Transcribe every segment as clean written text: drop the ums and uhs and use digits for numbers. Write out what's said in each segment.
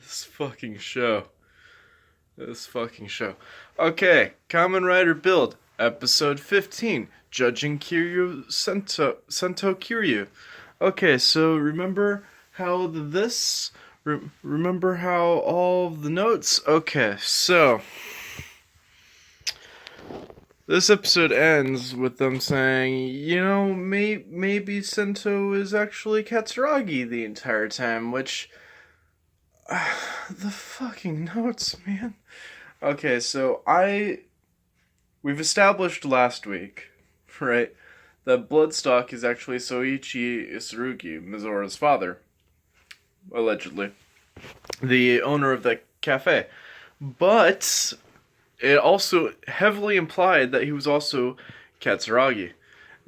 This fucking show. This fucking show. Okay, Kamen Rider Build, episode 15, Judging Sento Kiryu. Okay, so remember how all of the notes? Okay, so this episode ends with them saying, maybe Sento is actually Katsuragi the entire time, which the fucking notes, man. Okay, so we've established last week, right, that Bloodstock is actually Soichi Isurugi, Mizora's father, allegedly, the owner of the cafe. But it also heavily implied that he was also Katsuragi.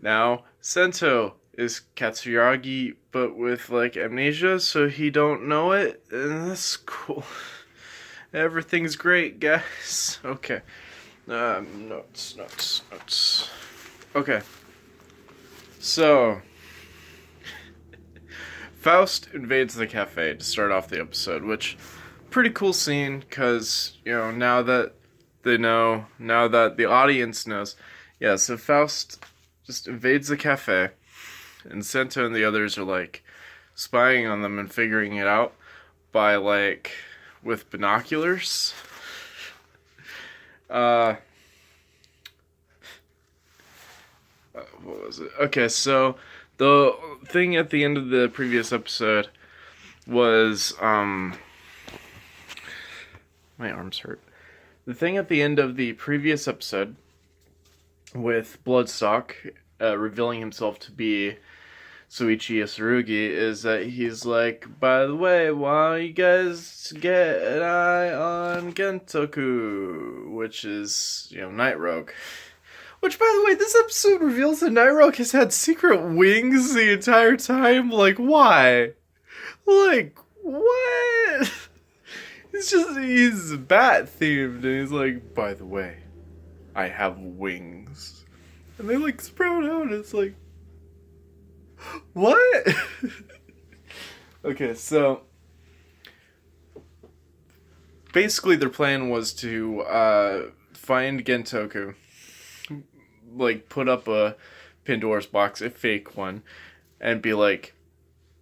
Now, Sento is Katsuragi, but with, amnesia, so he don't know it, and that's cool. Everything's great, guys. Okay. Notes. Okay. So, Faust invades the cafe to start off the episode, which, pretty cool scene, because, now that the audience knows, yeah, so Faust just invades the cafe, and Sento and the others are, spying on them and figuring it out by, with binoculars. What was it? Okay, so the thing at the end of the previous episode was, my arms hurt. The thing at the end of the previous episode with Bloodstock revealing himself to be Soichi Isurugi is that he's like, by the way, why don't you guys get an eye on Gentoku, which is, Night Rogue. Which, by the way, this episode reveals that Night Rogue has had secret wings the entire time. Why? What? He's bat themed, and he's like, by the way, I have wings. And they, sprout out, and it's like, what? Okay, so basically their plan was to find Gentoku, put up a Pandora's box, a fake one, and be like,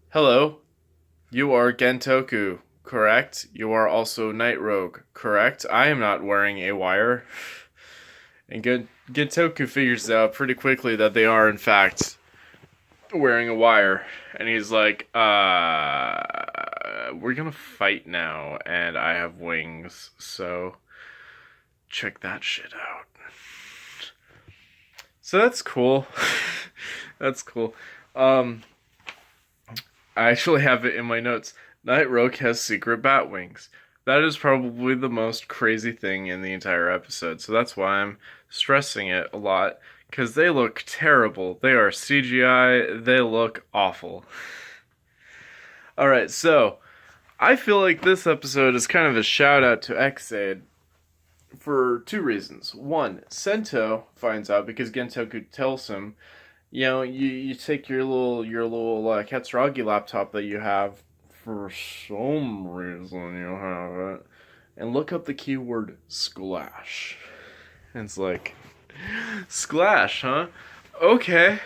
hello, you are Gentoku, correct? You are also Night Rogue, correct? I am not wearing a wire. And Gentoku figures out pretty quickly that they are, in fact, wearing a wire, and he's like, we're gonna fight now, and I have wings, so check that shit out. So that's cool. That's cool. I actually have it in my notes. Night Rogue has secret bat wings. That is probably the most crazy thing in the entire episode, so that's why I'm stressing it a lot. Because they look terrible. They are CGI. They look awful. Alright, so I feel like this episode is kind of a shout out to Xaid for two reasons. One, Sento finds out because Gentoku tells him, you take your little Katsuragi laptop that you have, for some reason you have it, and look up the keyword Splash. And it's like, Splash, huh? Okay.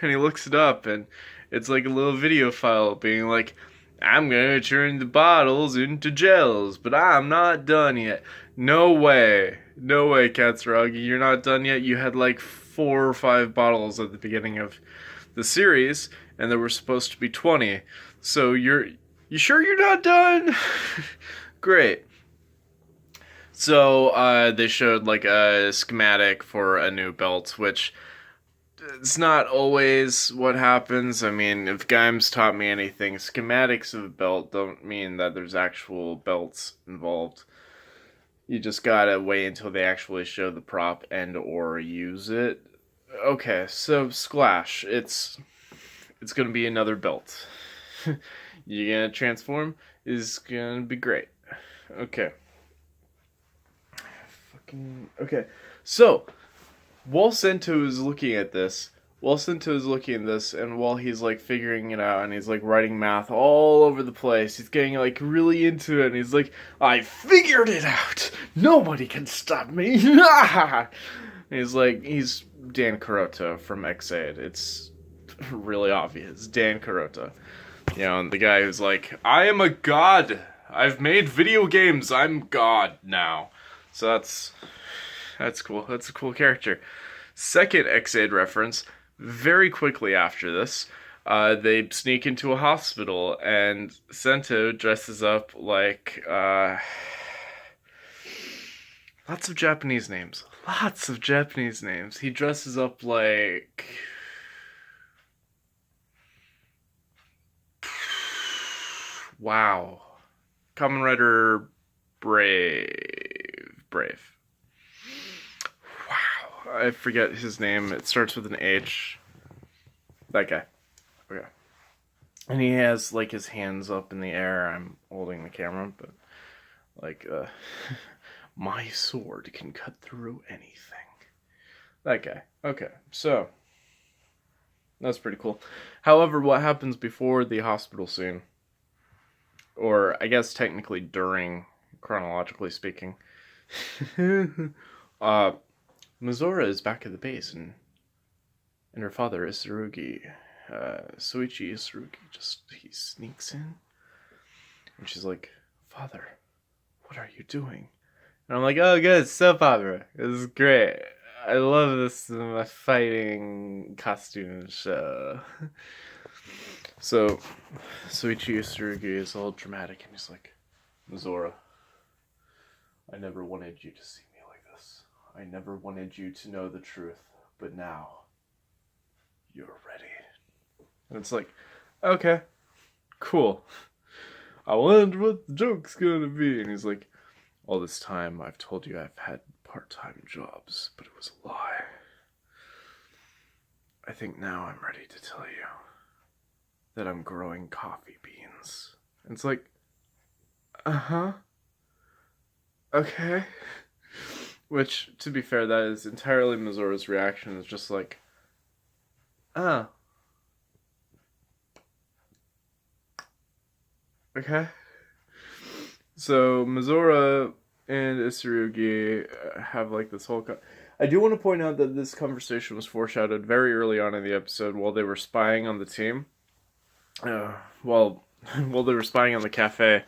And he looks it up, and it's like a little video file being like, I'm gonna turn the bottles into gels, but I'm not done yet. No way, Katsuragi, you're not done yet. You had 4 or 5 bottles at the beginning of the series, and there were supposed to be 20. So you sure you're not done? Great. So, they showed, a schematic for a new belt, which it's not always what happens. I mean, if Gaim's taught me anything, schematics of a belt don't mean that there's actual belts involved. You just gotta wait until they actually show the prop and or use it. Okay, so Splash, it's gonna be another belt. You gonna transform? Is gonna be great. Okay. Okay, so while Sento is looking at this, while Sento is looking at this, and while he's like figuring it out, and he's like writing math all over the place, he's getting like really into it, and he's like, I figured it out! Nobody can stop me! He's like, he's Dan Carota from X8. It's really obvious. Dan Carota. You know, and the guy who's like, I am a god! I've made video games, I'm god now. So that's cool. That's a cool character. Second X8 reference, very quickly after this, they sneak into a hospital, and Sento dresses up like, lots of Japanese names. Lots of Japanese names. He dresses up like... Wow. Kamen Rider Brave. Wow. I forget his name. It starts with an H. That guy. Okay. And he has, like, his hands up in the air. I'm holding the camera, but, like, my sword can cut through anything. That guy. Okay, so, that's pretty cool. However, what happens before the hospital scene, or I guess technically during, chronologically speaking, Mizora is back at the base, and her father, Isurugi, Soichi Isurugi, he sneaks in, and she's like, Father, what are you doing? And I'm like, oh good, soap opera, this is great. I love this in my fighting costume show. So, Soichi Isurugi is all dramatic, and he's like, Mizora, I never wanted you to see me like this. I never wanted you to know the truth, but now, you're ready. And it's like, okay, cool. I wonder what the joke's gonna be. And he's like, all this time I've told you I've had part-time jobs, but it was a lie. I think now I'm ready to tell you that I'm growing coffee beans. And it's like, uh-huh. Okay. Which, to be fair, that is entirely Mizora's reaction. It's just like, oh. Okay. So, Mizora and Isurugi have, like, this whole... I do want to point out that this conversation was foreshadowed very early on in the episode while they were spying on the team. While they were spying on the cafe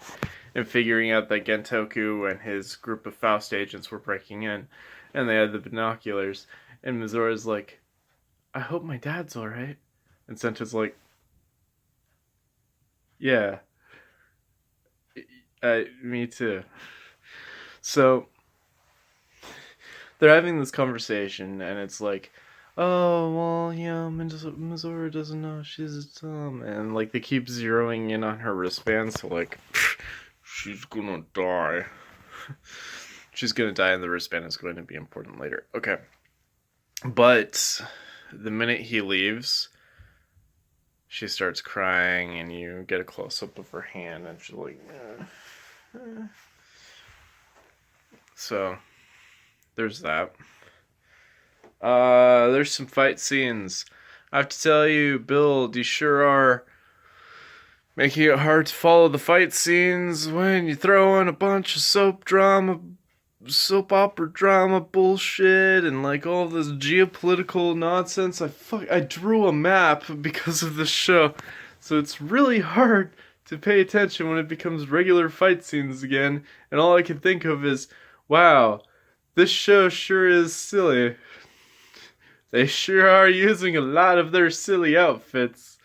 and figuring out that Gentoku and his group of Faust agents were breaking in, and they had the binoculars, and Mizora's like, I hope my dad's alright. And Sento's like, yeah. Me too. So, they're having this conversation, and it's like, oh, well, yeah, Mizora doesn't know she's dumb. And, like, they keep zeroing in on her wristband, so, like, she's gonna die. She's gonna die, and the wristband is going to be important later. Okay. But the minute he leaves, she starts crying, and you get a close-up of her hand, and she's like, So, there's that. There's some fight scenes. I have to tell you, Build, you sure are making it hard to follow the fight scenes when you throw in a bunch of soap opera drama bullshit and like all this geopolitical nonsense. I drew a map because of this show, so it's really hard to pay attention when it becomes regular fight scenes again, and all I can think of is, wow, this show sure is silly. They sure are using a lot of their silly outfits,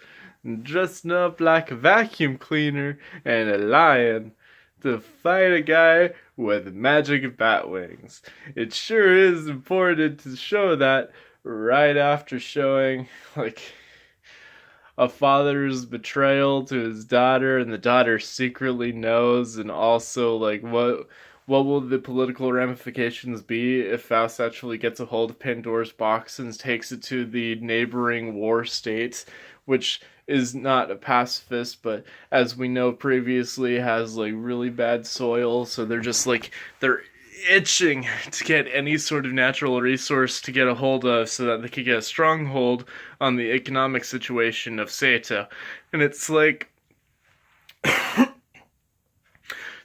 dressing up like a vacuum cleaner and a lion to fight a guy with magic bat wings. It sure is important to show that right after showing, like, a father's betrayal to his daughter, and the daughter secretly knows, and also, like, what will the political ramifications be if Faust actually gets a hold of Pandora's box and takes it to the neighboring war state, which is not a pacifist, but as we know previously has, like, really bad soil, so they're just, like, they're itching to get any sort of natural resource to get a hold of so that they could get a stronghold on the economic situation of Sato. And it's like,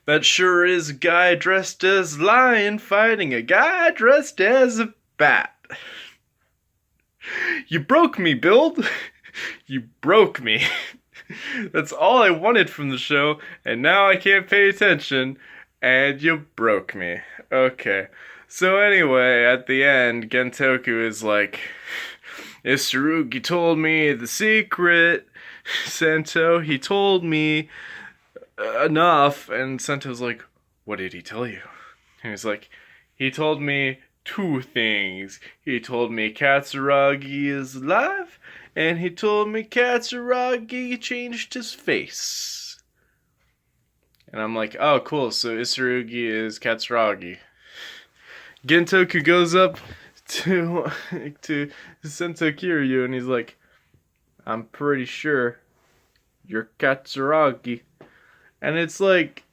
that sure is a guy dressed as a lion fighting a guy dressed as a bat. You broke me, Build. You broke me. That's all I wanted from the show, and now I can't pay attention, and you broke me. Okay. So anyway, at the end, Gentoku is like, Tsurugi told me the secret, Sento, he told me enough, and Sento's like, what did he tell you? And he's like, he told me 2 things. He told me Katsuragi is alive, and he told me Katsuragi changed his face. And I'm like, oh, cool, so Tsurugi is Katsuragi. Gentoku goes up to Sento Kiryu, and he's like, I'm pretty sure you're Katsuragi. And it's like,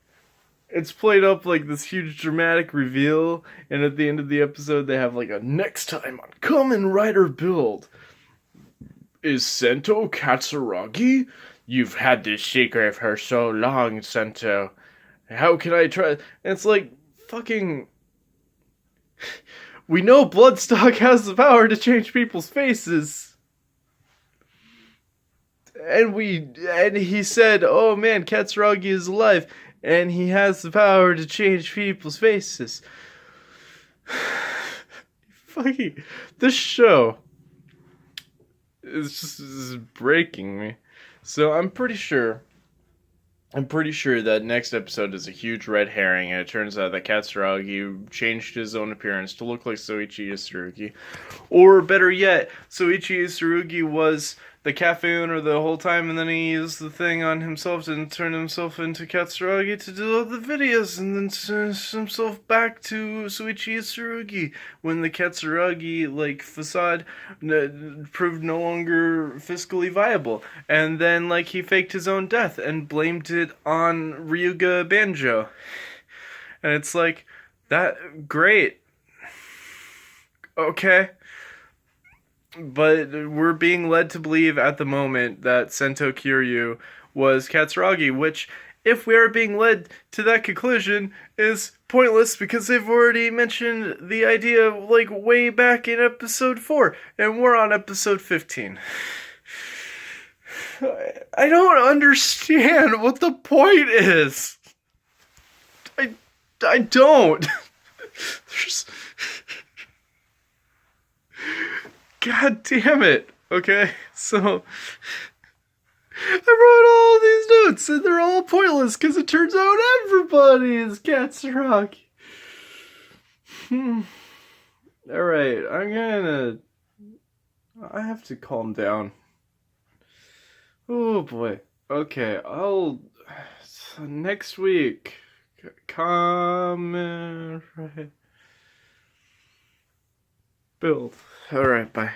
it's played up like this huge dramatic reveal, and at the end of the episode they have like a next time on Kamen Rider Build. Is Sento Katsuragi? You've had this secret for so long, Sento. How can I try? And it's like, fucking... We know Bloodstock has the power to change people's faces. And he said, oh man, Katsuragi is alive, and he has the power to change people's faces. Fucking, this show is breaking me. So I'm pretty sure that next episode is a huge red herring, and it turns out that Katsuragi changed his own appearance to look like Soichi Tsurugi. Or better yet, Soichi Tsurugi was the cafe owner the whole time, and then he used the thing on himself and turned himself into Katsuragi to do all the videos, and then turns himself back to Soichi Tsurugi when the Katsuragi facade proved no longer fiscally viable, and then he faked his own death and blamed it on Ryuga Banjo, and it's like, that great, okay. But we're being led to believe at the moment that Sento Kiryu was Katsuragi, which, if we are being led to that conclusion, is pointless because they've already mentioned the idea way back in episode 4, and we're on episode 15. I don't understand what the point is. I don't. God damn it. Okay, so I wrote all these notes and they're all pointless because it turns out everybody is Katsuragi. Alright, I have to calm down. Oh boy. Okay, next week, Kamen Rider Build. Alright, bye.